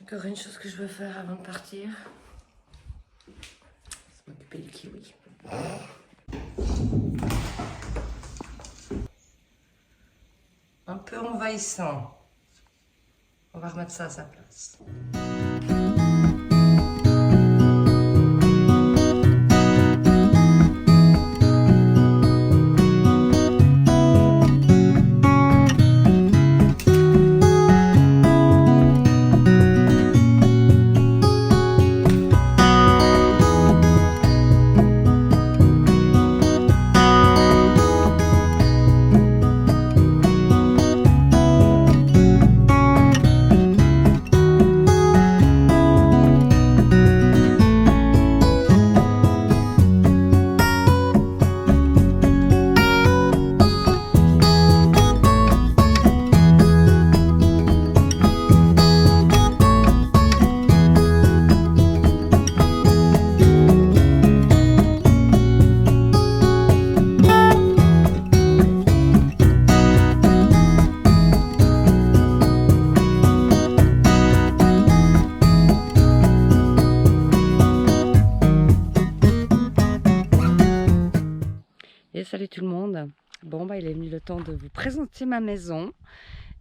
Encore une chose que je veux faire avant de partir, c'est m'occuper du kiwi. Un peu envahissant. On va remettre ça à sa place. Et salut tout le monde. Bon bah il est venu le temps de vous présenter ma maison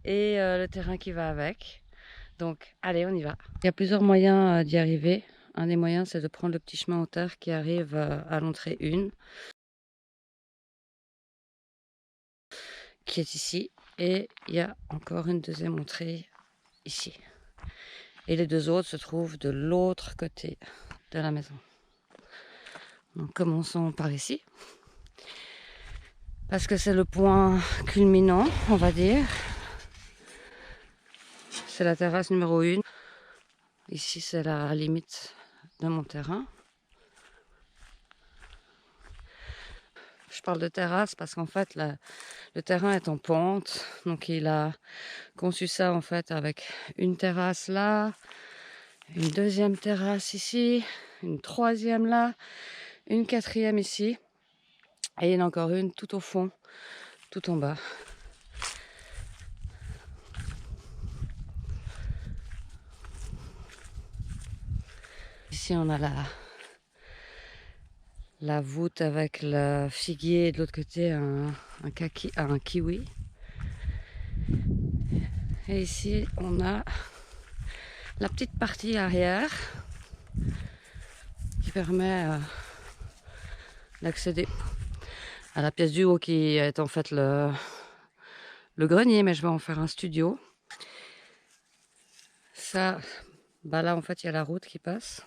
et le terrain qui va avec. Donc allez, on y va. Il y a plusieurs moyens d'y arriver. Un des moyens, c'est de prendre le petit chemin en terre qui arrive à l'entrée 1, qui est ici. Et il y a encore une deuxième entrée ici. Et les deux autres se trouvent de l'autre côté de la maison. Donc commençons par ici. Parce que c'est le point culminant, on va dire. C'est la terrasse numéro 1. Ici, c'est la limite de mon terrain. Je parle de terrasse parce qu'en fait, le terrain est en pente. Donc, il a conçu ça en fait avec une terrasse là, une deuxième terrasse ici, une troisième là, une quatrième ici. Et il y en a encore une tout au fond, tout en bas. Ici, on a la voûte avec le figuier et de l'autre côté un kiwi. Et ici, on a la petite partie arrière qui permet d'accéder à la pièce du haut qui est en fait le grenier, mais je vais en faire un studio. Ça, bah là en fait, il y a la route qui passe.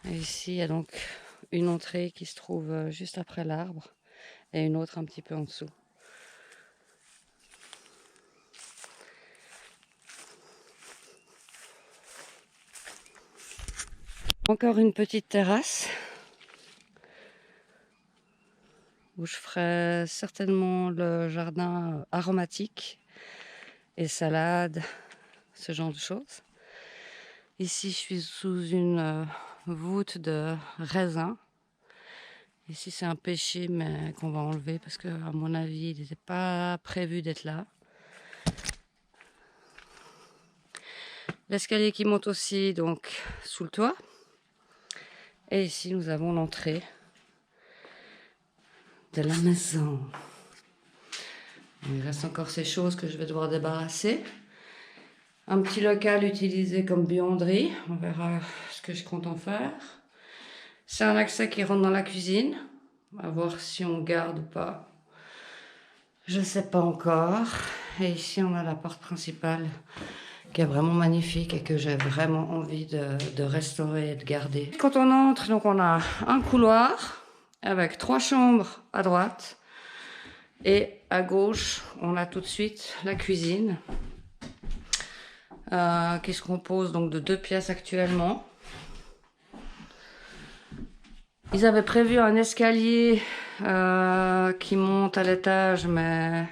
Et ici, il y a donc une entrée qui se trouve juste après l'arbre et une autre un petit peu en dessous. Encore une petite terrasse où je ferai certainement le jardin aromatique et salade, ce genre de choses. Ici, je suis sous une voûte de raisin. Ici, c'est un pêcher, mais qu'on va enlever parce que, à mon avis, il n'était pas prévu d'être là. L'escalier qui monte aussi donc sous le toit. Et ici, nous avons l'entrée de la maison. Il reste encore ces choses que je vais devoir débarrasser. Un petit local utilisé comme buanderie. On verra ce que je compte en faire. C'est un accès qui rentre dans la cuisine. On va voir si on garde ou pas. Je ne sais pas encore. Et ici, on a la porte principale qui est vraiment magnifique et que j'ai vraiment envie de restaurer et de garder. Quand on entre, donc on a un couloir avec 3 chambres à droite. Et à gauche, on a tout de suite la cuisine qui se compose donc de 2 pièces actuellement. Ils avaient prévu un escalier qui monte à l'étage, mais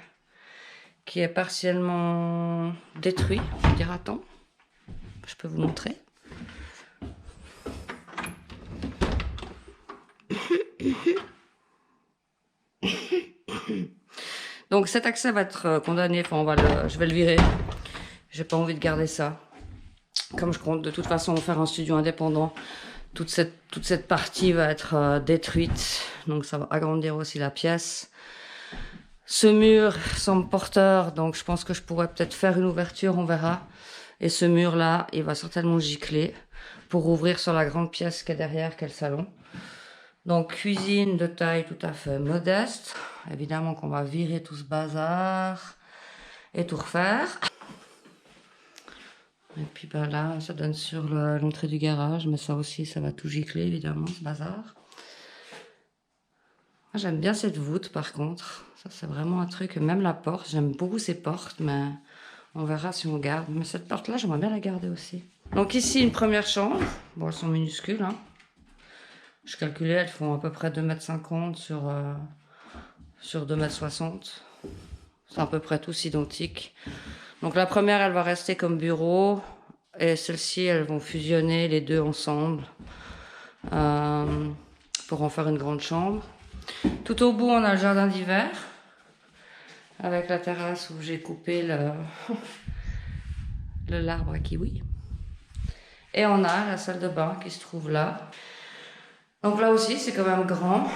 qui est partiellement détruit, dira-t-on. Je peux vous montrer. Donc cet accès va être condamné, enfin je vais le virer. J'ai pas envie de garder ça. Comme je compte de toute façon faire un studio indépendant, toute cette partie va être détruite. Donc ça va agrandir aussi la pièce. Ce mur semble porteur, donc je pense que je pourrais peut-être faire une ouverture, on verra. Et ce mur-là, il va certainement gicler pour ouvrir sur la grande pièce qui est derrière, qui est le salon. Donc cuisine de taille tout à fait modeste. Évidemment qu'on va virer tout ce bazar et tout refaire. Et puis ben là, ça donne sur l'entrée du garage, mais ça aussi, ça va tout gicler évidemment, ce bazar. J'aime bien cette voûte par contre. Ça c'est vraiment un truc, même la porte, j'aime beaucoup ces portes, mais on verra si on garde. Mais cette porte-là, j'aimerais bien la garder aussi. Donc ici, une première chambre. Bon, elles sont minuscules, hein. Je calculais, elles font à peu près 2,50 m sur 2,60 m. C'est à peu près tous identiques. Donc la première, elle va rester comme bureau. Et celle-ci, elles vont fusionner les deux ensemble pour en faire une grande chambre. Tout au bout, on a le jardin d'hiver avec la terrasse où j'ai coupé l'arbre à kiwi. Et on a la salle de bain qui se trouve là. Donc là aussi, c'est quand même grand.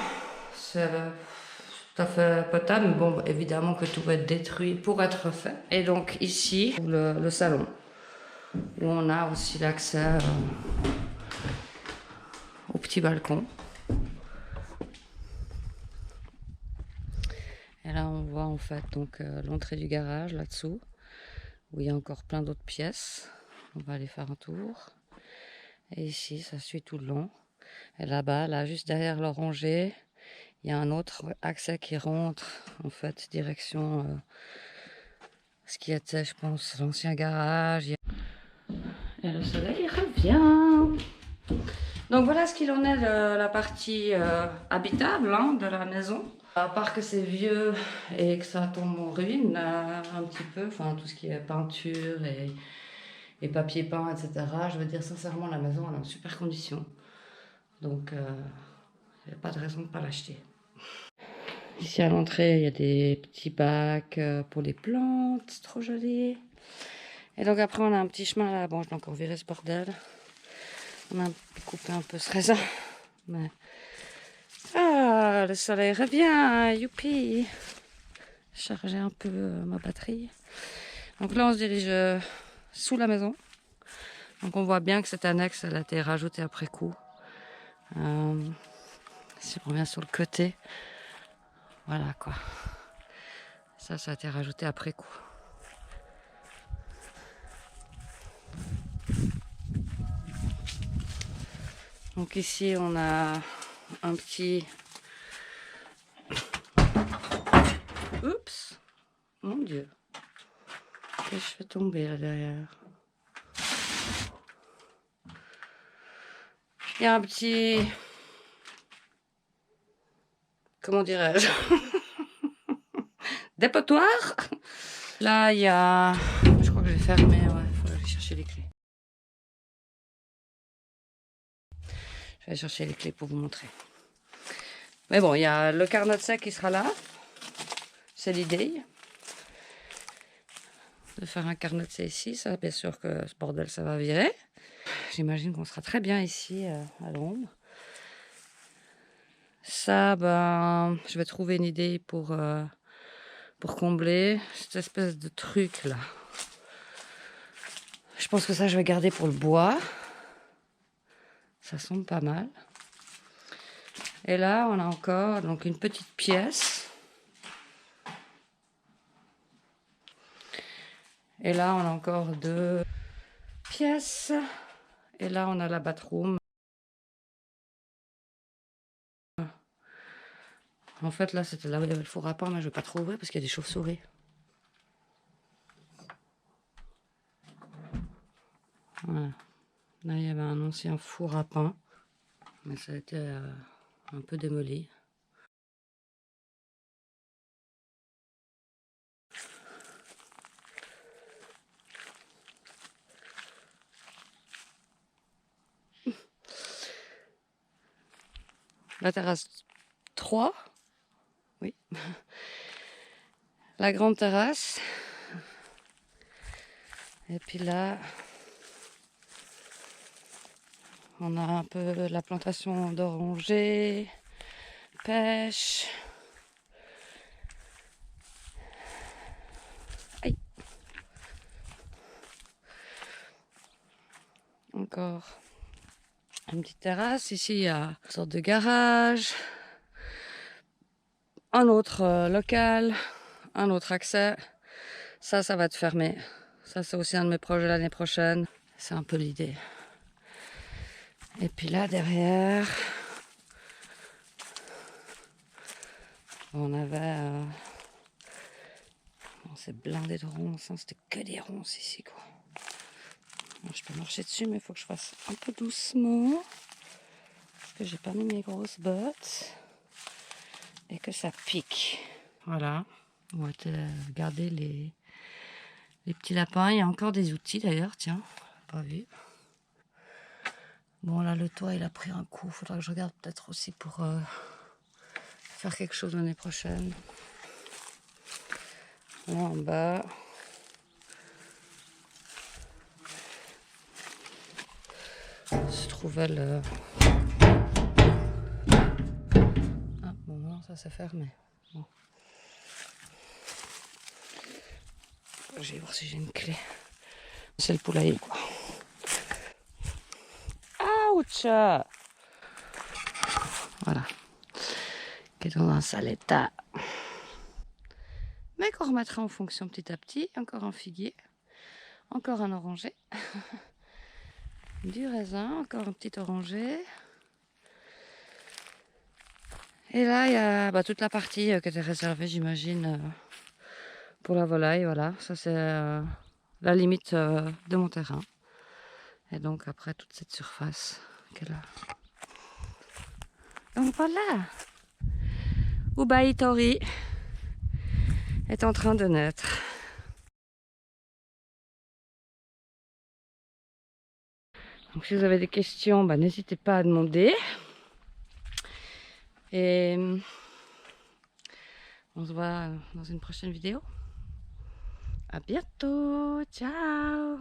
C'est tout à fait potable. Mais bon, évidemment que tout va être détruit pour être refait. Et donc ici, le salon, où on a aussi l'accès au petit balcon. Et là, on voit en fait donc l'entrée du garage là-dessous, où il y a encore plein d'autres pièces. On va aller faire un tour. Et ici, ça suit tout le long. Et là-bas, là, juste derrière l'oranger, il y a un autre accès qui rentre, en fait, direction ce qui était, je pense, l'ancien garage. Et le soleil revient. Donc voilà ce qu'il en est de la partie habitable hein, de la maison. À part que c'est vieux et que ça tombe en ruine un petit peu, enfin tout ce qui est peinture et papier peint, etc. Je veux dire sincèrement, la maison elle est en super condition. Donc il n'y a pas de raison de ne pas l'acheter. Ici à l'entrée, il y a des petits bacs pour les plantes, c'est trop joli. Et donc après on a un petit chemin là, bon je dois encore virer ce bordel. On a coupé un peu ce raisin. Mais... Ah, le soleil revient, youpi. Charger un peu ma batterie. Donc là on se dirige sous la maison. Donc on voit bien que cette annexe elle a été rajoutée après coup. Si on revient sur le côté, voilà quoi. Ça a été rajouté après coup. Donc ici on a un petit... Oups, mon Dieu. Qu'est-ce que je fais tomber là derrière? Il y a un petit... Comment dirais-je? Dépotoir. Là il y a... Je crois que j'ai fermé, ouais, il faut aller chercher les clés. Je vais aller chercher les clés pour vous montrer. Mais bon, il y a le carnot de sec qui sera là. C'est l'idée. De faire un carnot de sec ici. Ça, bien sûr que ce bordel, ça va virer. J'imagine qu'on sera très bien ici, à l'ombre. Ça, ben, je vais trouver une idée pour combler cette espèce de truc là. Je pense que ça, je vais garder pour le bois. Ça semble pas mal. Et là, on a encore donc une petite pièce. Et là, on a encore 2 pièces. Et là, on a la bathroom. En fait, là, c'était là où il y avait le four à pain, mais je ne vais pas trop ouvrir parce qu'il y a des chauves-souris. Voilà. Là, il y avait un ancien four à pain, mais ça a été un peu démoli. La terrasse 3, oui. la grande terrasse. Et puis là, on a un peu la plantation d'orangers, pêche. Aïe. Encore une petite terrasse. Ici, il y a une sorte de garage. Un autre local. Un autre accès. Ça va être fermé. Ça, c'est aussi un de mes projets l'année prochaine. C'est un peu l'idée. Et puis là, derrière, on avait... c'est blindé de ronces. Hein. C'était que des ronces ici, quoi. Bon, je peux marcher dessus, mais il faut que je fasse un peu doucement. Parce que j'ai pas mis mes grosses bottes. Et que ça pique. Voilà. On va regarder les petits lapins. Il y a encore des outils d'ailleurs, tiens. Pas vu. Bon, là, le toit, il a pris un coup. Faudra que je regarde peut-être aussi pour faire quelque chose l'année prochaine. Là, en bas. Se trouvait le... Ah, bon, non, ça s'est fermé. Bon. Je vais voir si j'ai une clé. C'est le poulailler, quoi. Ouch! Voilà. Qui est dans un sale état. Mais qu'on remettra en fonction petit à petit. Encore un figuier. Encore un oranger. Du raisin. Encore un petit oranger. Et là, il y a toute la partie qui était réservée, j'imagine, pour la volaille. Voilà, ça c'est la limite de mon terrain. Et donc après, toute cette surface qu'elle a. Donc voilà, Ubai Tori est en train de naître. Donc si vous avez des questions, n'hésitez pas à demander. Et on se voit dans une prochaine vidéo. À bientôt, ciao!